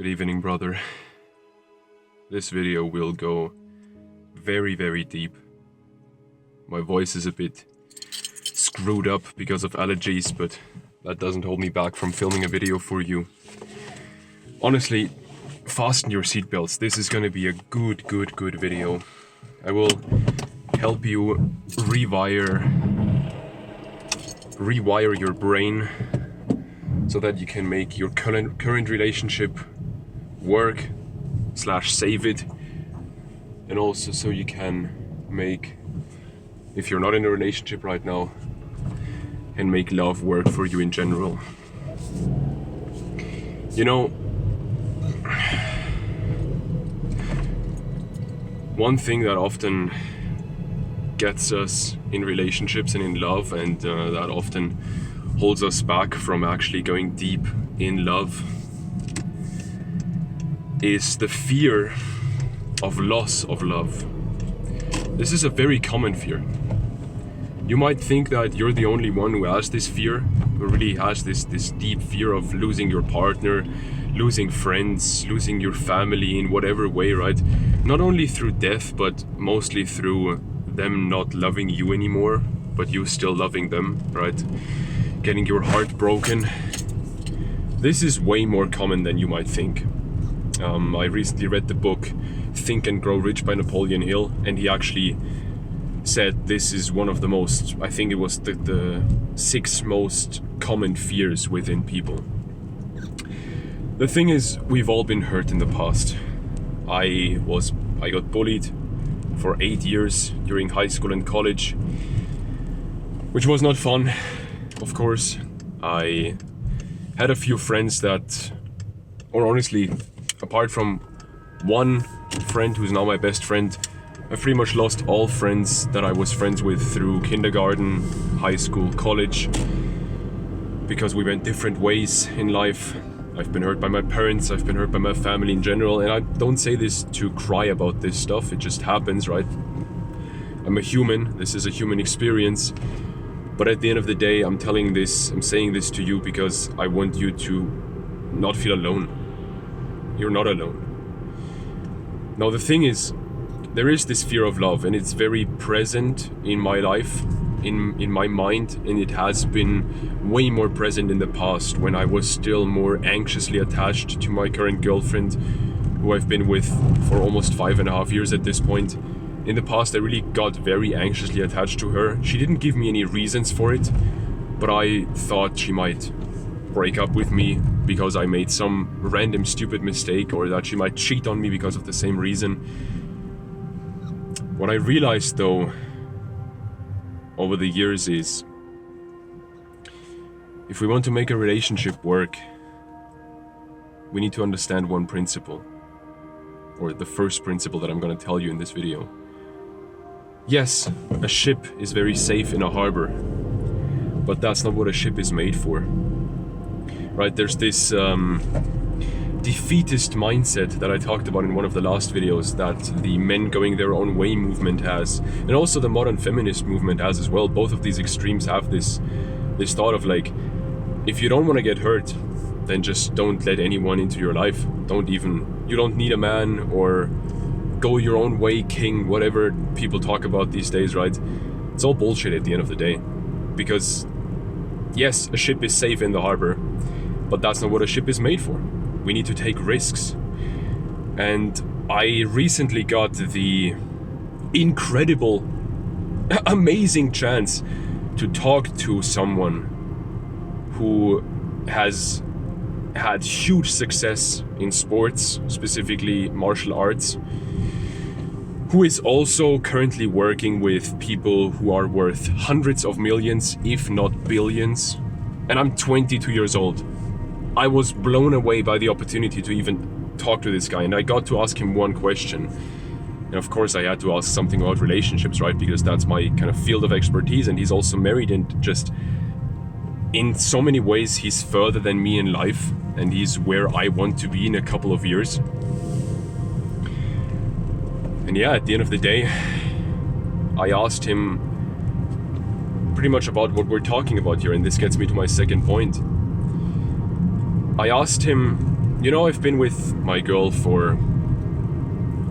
Good evening, brother. This video will go very, very deep. My voice is a bit screwed up because of allergies, but that doesn't hold me back from filming a video for you. Honestly, fasten your seatbelts. This is gonna be a good video. I will help you rewire your brain so that you can make your current relationship work / save it, and also so you can make, if you're not in a relationship right now, and make love work for you in general. You know, one thing that often gets us in relationships and in love, and that often holds us back from actually going deep in love, is the fear of loss of love. This is a very common fear. You might think that you're the only one who has this fear, who really has this deep fear of losing your partner, losing friends, losing your family in whatever way, right? Not only through death, but mostly through them not loving you anymore, but you still loving them, right? Getting your heart broken. This is way more common than you might think. I recently read the book Think and Grow Rich by Napoleon Hill, and he actually said this is one of the most, I think it was the 6 most common fears within people. The thing is, we've all been hurt in the past. I got bullied for 8 years during high school and college, which was not fun, of course. I had a few friends that, or honestly, apart from one friend who's now my best friend, I pretty much lost all friends that I was friends with through kindergarten, high school, college, because we went different ways in life. I've been hurt by my parents, I've been hurt by my family in general, and I don't say this to cry about this stuff, it just happens, right? I'm a human, this is a human experience, but at the end of the day, I'm saying this to you because I want you to not feel alone. You're not alone. Now the thing is, there is this fear of love, and it's very present in my life, in my mind, and it has been way more present in the past when I was still more anxiously attached to my current girlfriend, who I've been with for almost 5.5 years at this point. In the past, I really got very anxiously attached to her. She didn't give me any reasons for it, but I thought she might break up with me because I made some random stupid mistake, or that she might cheat on me because of the same reason. What I realized though over the years is, if we want to make a relationship work, we need to understand one principle, or the first principle that I'm going to tell you in this video. Yes, a ship is very safe in a harbor, but that's not what a ship is made for. Right, there's this defeatist mindset that I talked about in one of the last videos that the men going their own way movement has, and also the modern feminist movement has as well. Both of these extremes have this thought of like, if you don't want to get hurt, then just don't let anyone into your life. You don't need a man, or go your own way, king, whatever people talk about these days, right? It's all bullshit at the end of the day. Because yes, a ship is safe in the harbor, but that's not what a ship is made for. We need to take risks. And I recently got the incredible, amazing chance to talk to someone who has had huge success in sports, specifically martial arts, who is also currently working with people who are worth hundreds of millions, if not billions. And I'm 22 years old. I was blown away by the opportunity to even talk to this guy, and I got to ask him one question. And of course I had to ask something about relationships, right? Because that's my kind of field of expertise, and he's also married, and just in so many ways he's further than me in life, and he's where I want to be in a couple of years. And yeah, at the end of the day, I asked him pretty much about what we're talking about here, and this gets me to my second point. I asked him You know, I've been with my girl for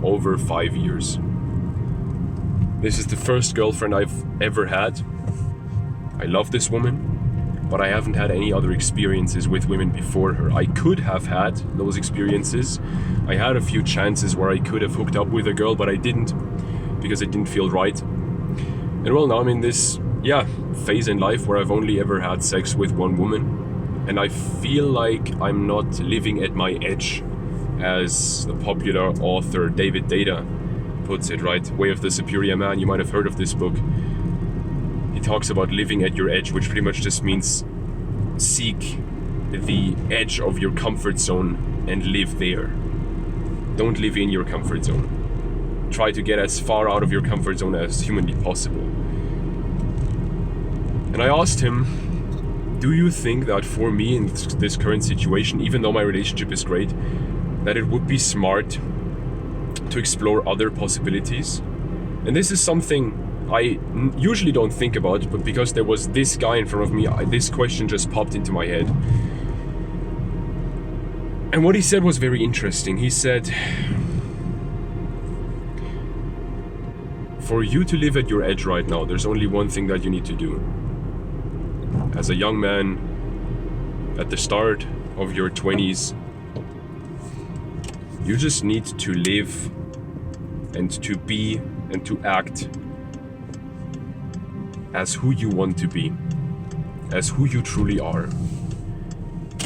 over 5 years. This is the first girlfriend I've ever had. I love this woman, but I haven't had any other experiences with women before her. I could have had those experiences. I had a few chances where I could have hooked up with a girl, but I didn't, because it didn't feel right. And well, now I'm in this, phase in life where I've only ever had sex with one woman. And I feel like I'm not living at my edge, as the popular author David Data puts it, right? Way of the Superior Man, you might have heard of this book. He talks about living at your edge, which pretty much just means seek the edge of your comfort zone and live there. Don't live in your comfort zone. Try to get as far out of your comfort zone as humanly possible. And I asked him, do you think that for me in this current situation, even though my relationship is great, that it would be smart to explore other possibilities? And this is something I usually don't think about, but because there was this guy in front of me, this question just popped into my head. And what he said was very interesting. He said, for you to live at your edge right now, there's only one thing that you need to do. As a young man, at the start of your 20s, you just need to live and to be and to act as who you want to be, as who you truly are.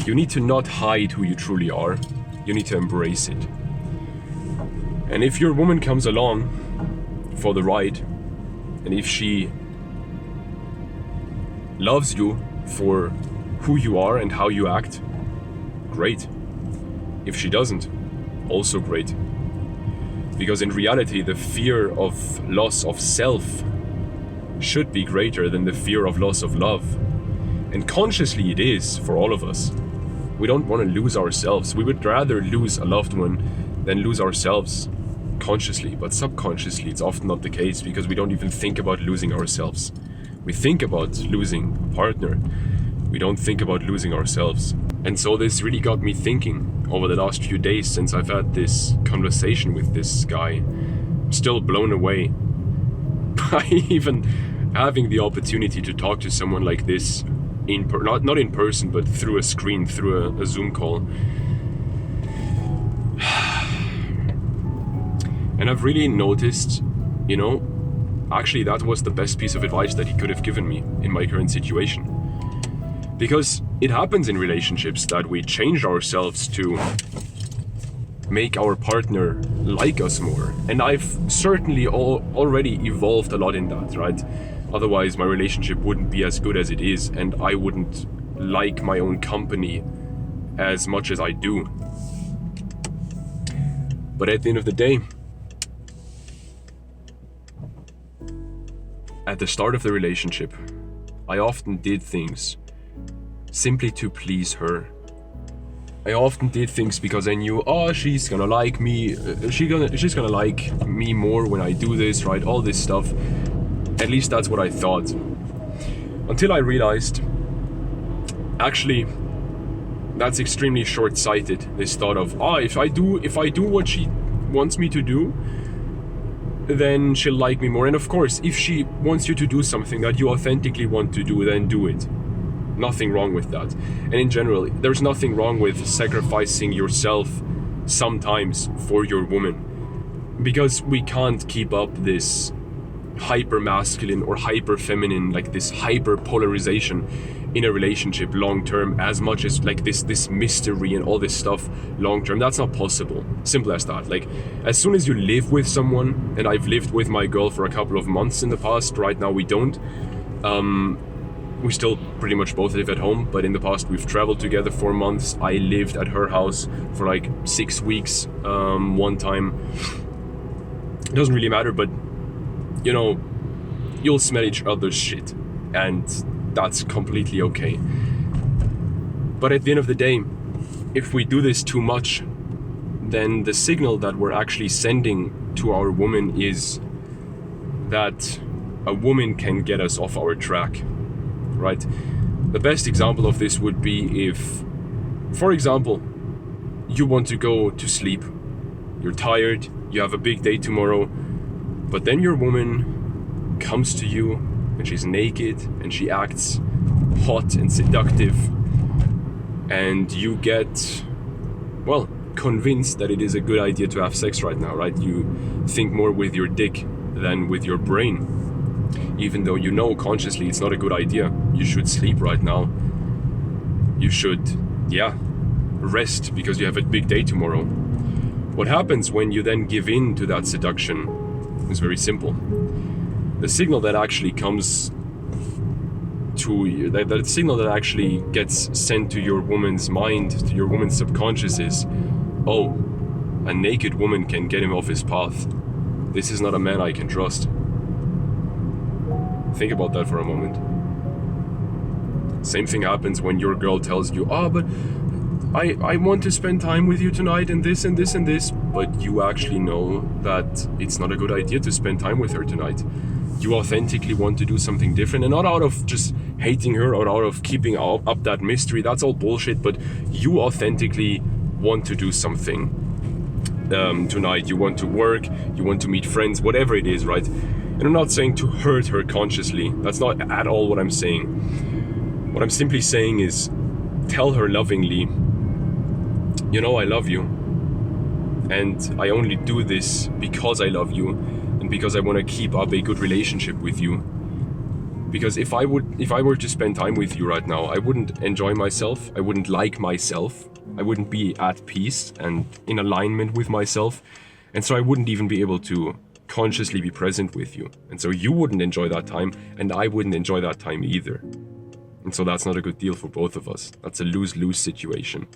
You need to not hide who you truly are, you need to embrace it. And if your woman comes along for the ride, and if she loves you for who you are and how you act, great. If she doesn't, also great. Because in reality, the fear of loss of self should be greater than the fear of loss of love. And consciously it is for all of us. We don't want to lose ourselves. We would rather lose a loved one than lose ourselves consciously. But subconsciously it's often not the case, because we don't even think about losing ourselves. We think about losing a partner. We don't think about losing ourselves. And so this really got me thinking over the last few days since I've had this conversation with this guy. I'm still blown away by even having the opportunity to talk to someone like this, not in person, but through a screen, through a Zoom call. And I've really noticed, actually that was the best piece of advice that he could have given me in my current situation. Because it happens in relationships that we change ourselves to make our partner like us more. And I've certainly already evolved a lot in that, right? Otherwise my relationship wouldn't be as good as it is, and I wouldn't like my own company as much as I do. But at the end of the day, at the start of the relationship, I often did things simply to please her. I often did things because I knew, she's gonna like me, she's gonna like me more when I do this, right? All this stuff. At least that's what I thought. Until I realized, actually, that's extremely short-sighted. This thought of, if I do what she wants me to do, then she'll like me more. And of course, if she wants you to do something that you authentically want to do, then do it. Nothing wrong with that. And in general, there's nothing wrong with sacrificing yourself sometimes for your woman. Because we can't keep up this hyper masculine or hyper feminine, like this hyper polarization in a relationship long term, as much as like this mystery and all this stuff long term. That's not possible. Simple as that. Like, as soon as you live with someone, and I've lived with my girl for a couple of months in the past, right now we don't, we still pretty much both live at home, but in the past we've traveled together for months. I lived at her house for like 6 weeks one time. It doesn't really matter, but you'll smell each other's shit, and that's completely okay. But at the end of the day, if we do this too much, then the signal that we're actually sending to our woman is that a woman can get us off our track, right? The best example of this would be if, for example, you want to go to sleep. You're tired, you have a big day tomorrow, but then your woman comes to you and she's naked and she acts hot and seductive, and you get, well, convinced that it is a good idea to have sex right now, right? You think more with your dick than with your brain, even though you know consciously it's not a good idea. You should sleep right now. You should, rest because you have a big day tomorrow. What happens when you then give in to that seduction is very simple. The signal that actually comes to you, that signal that actually gets sent to your woman's mind, to your woman's subconscious is, oh, a naked woman can get him off his path. This is not a man I can trust. Think about that for a moment. Same thing happens when your girl tells you, but I want to spend time with you tonight and this and this and this, but you actually know that it's not a good idea to spend time with her tonight. You authentically want to do something different, and not out of just hating her or out of keeping up that mystery. That's all bullshit, but you authentically want to do something tonight. You want to work, you want to meet friends, whatever it is, right? And I'm not saying to hurt her consciously. That's not at all what I'm saying. What I'm simply saying is, tell her lovingly, you know, I love you, and I only do this because I love you and because I want to keep up a good relationship with you. Because if I were to spend time with you right now, I wouldn't enjoy myself, I wouldn't like myself, I wouldn't be at peace and in alignment with myself, and so I wouldn't even be able to consciously be present with you. And so you wouldn't enjoy that time, and I wouldn't enjoy that time either. And so that's not a good deal for both of us. That's a lose-lose situation.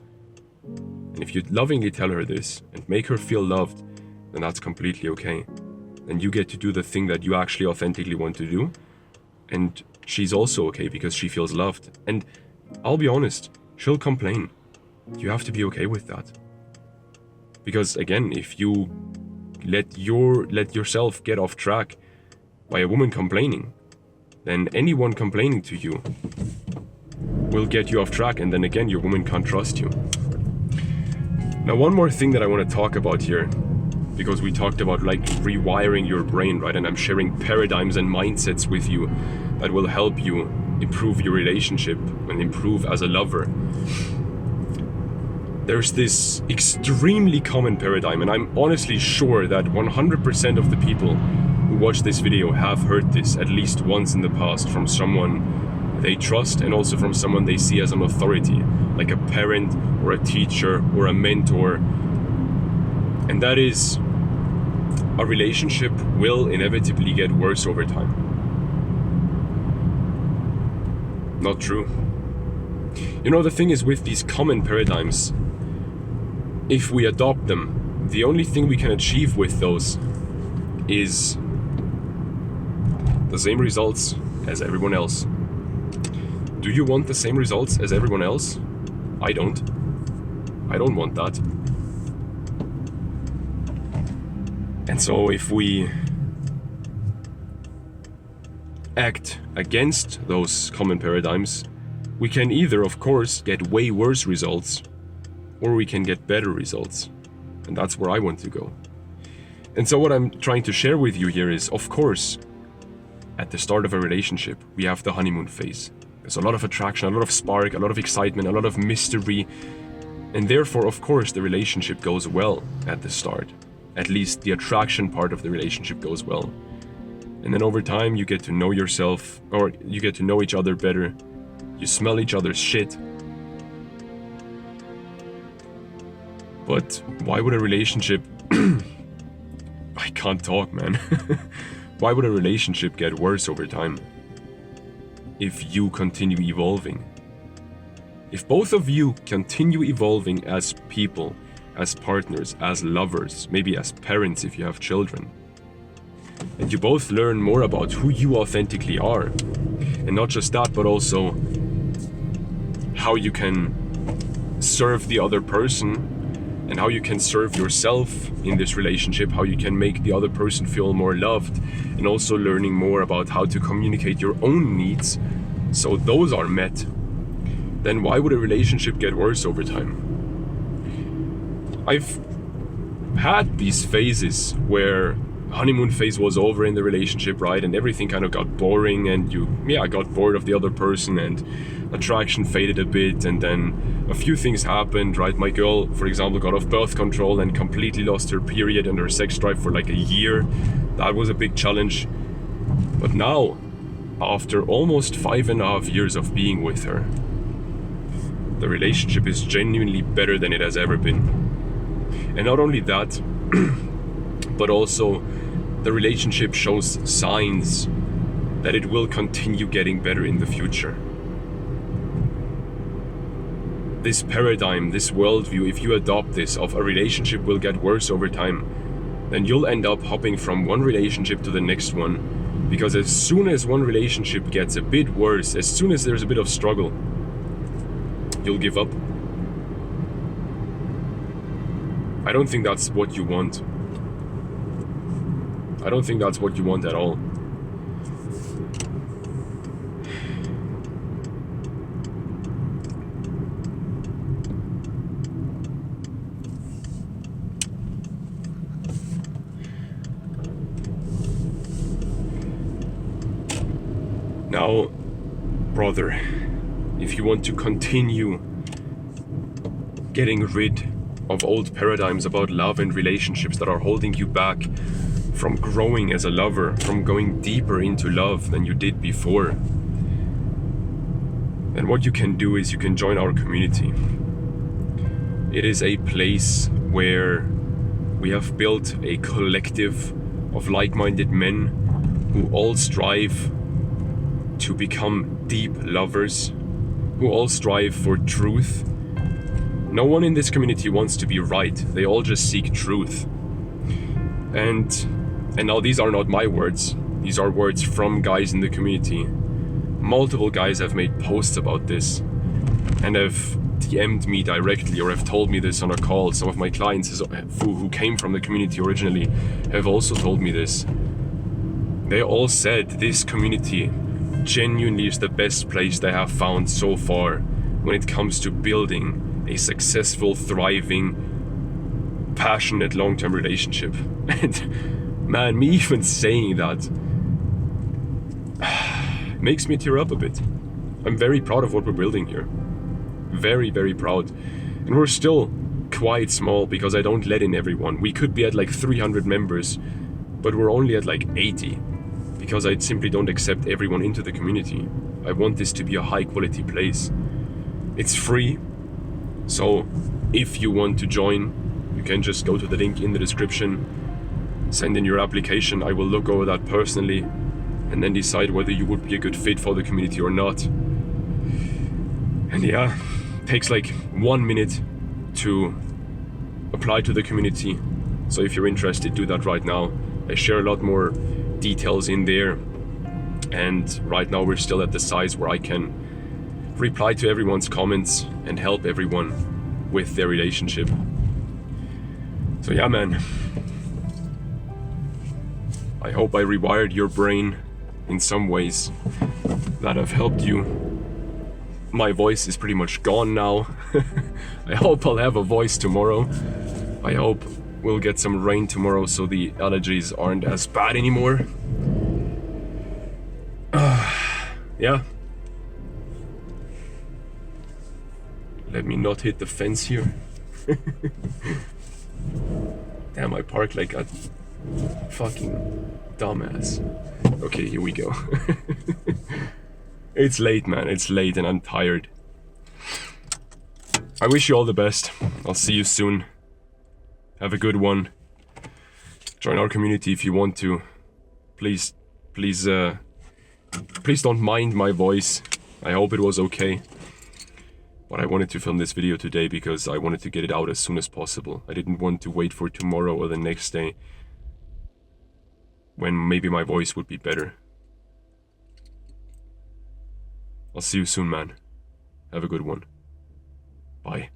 And if you lovingly tell her this and make her feel loved, then that's completely okay. And you get to do the thing that you actually authentically want to do. And she's also okay because she feels loved. And I'll be honest, she'll complain. You have to be okay with that. Because again, if you let yourself get off track by a woman complaining, then anyone complaining to you will get you off track, and then again your woman can't trust you. Now, one more thing that I want to talk about here, because we talked about like rewiring your brain, right? And I'm sharing paradigms and mindsets with you that will help you improve your relationship and improve as a lover. There's this extremely common paradigm, and I'm honestly sure that 100% of the people who watch this video have heard this at least once in the past from someone they trust, and also from someone they see as an authority, like a parent or a teacher or a mentor. And that is, a relationship will inevitably get worse over time. Not true. You know, the thing is with these common paradigms, if we adopt them, the only thing we can achieve with those is the same results as everyone else. Do you want the same results as everyone else? I don't. I don't want that. And so if we act against those common paradigms, we can either, of course, get way worse results, or we can get better results. And that's where I want to go. And so what I'm trying to share with you here is, of course, at the start of a relationship, we have the honeymoon phase. There's a lot of attraction, a lot of spark, a lot of excitement, a lot of mystery. And therefore, of course, the relationship goes well at the start. At least the attraction part of the relationship goes well. And then over time, you get to know yourself, or you get to know each other better. You smell each other's shit. But why would a relationship... I can't talk, man. Why would a relationship get worse over time? If you continue evolving. If both of you continue evolving as people, as partners, as lovers, maybe as parents if you have children, and you both learn more about who you authentically are, and not just that, but also how you can serve the other person and how you can serve yourself in this relationship, how you can make the other person feel more loved, and also learning more about how to communicate your own needs so those are met, then why would a relationship get worse over time? I've had these phases where honeymoon phase was over in the relationship, right? And everything kind of got boring, and I got bored of the other person, and attraction faded a bit, and then a few things happened, right? My girl, for example, got off birth control and completely lost her period and her sex drive for like a year. That was a big challenge. But now, after almost 5.5 years of being with her, the relationship is genuinely better than it has ever been. And not only that, but also the relationship shows signs that it will continue getting better in the future. This paradigm, this worldview, if you adopt this of a relationship will get worse over time, then you'll end up hopping from one relationship to the next one, because as soon as one relationship gets a bit worse, as soon as there's a bit of struggle, you'll give up. I don't think that's what you want. I don't think that's what you want at all. Now, brother, if you want to continue getting rid of old paradigms about love and relationships that are holding you back from growing as a lover, from going deeper into love than you did before, then what you can do is you can join our community. It is a place where we have built a collective of like-minded men who all strive to become deep lovers, who all strive for truth. No one in this community wants to be right. They all just seek truth. And now these are not my words. These are words from guys in the community. Multiple guys have made posts about this and have DM'd me directly or have told me this on a call. Some of my clients who came from the community originally have also told me this. They all said this community genuinely is the best place they have found so far when it comes to building a successful, thriving, passionate, long-term relationship. And man, me even saying that makes me tear up a bit. I'm very proud of what we're building here. Very, very proud. And we're still quite small because I don't let in everyone. We could be at like 300 members, but we're only at like 80 because I simply don't accept everyone into the community. I want this to be a high quality place. It's free, so if you want to join, you can just go to the link in the description, send in your application. I will look over that personally and then decide whether you would be a good fit for the community or not. And yeah, it takes like 1 minute to apply to the community. So if you're interested, do that right now. I share a lot more details in there. And right now we're still at the size where I can reply to everyone's comments and help everyone with their relationship. So yeah, man. I hope I rewired your brain in some ways that have helped you. My voice is pretty much gone now. I hope I'll have a voice tomorrow. I hope we'll get some rain tomorrow so the allergies aren't as bad anymore. Yeah. Let me not hit the fence here. Damn, I parked like a fucking dumbass. Okay, here we go. It's late, man. It's late and I'm tired. I wish you all the best. I'll see you soon. Have a good one. Join our community if you want to. Please don't mind my voice. I hope it was okay. But I wanted to film this video today because I wanted to get it out as soon as possible. I didn't want to wait for tomorrow or the next day when maybe my voice would be better. I'll see you soon, man. Have a good one. Bye.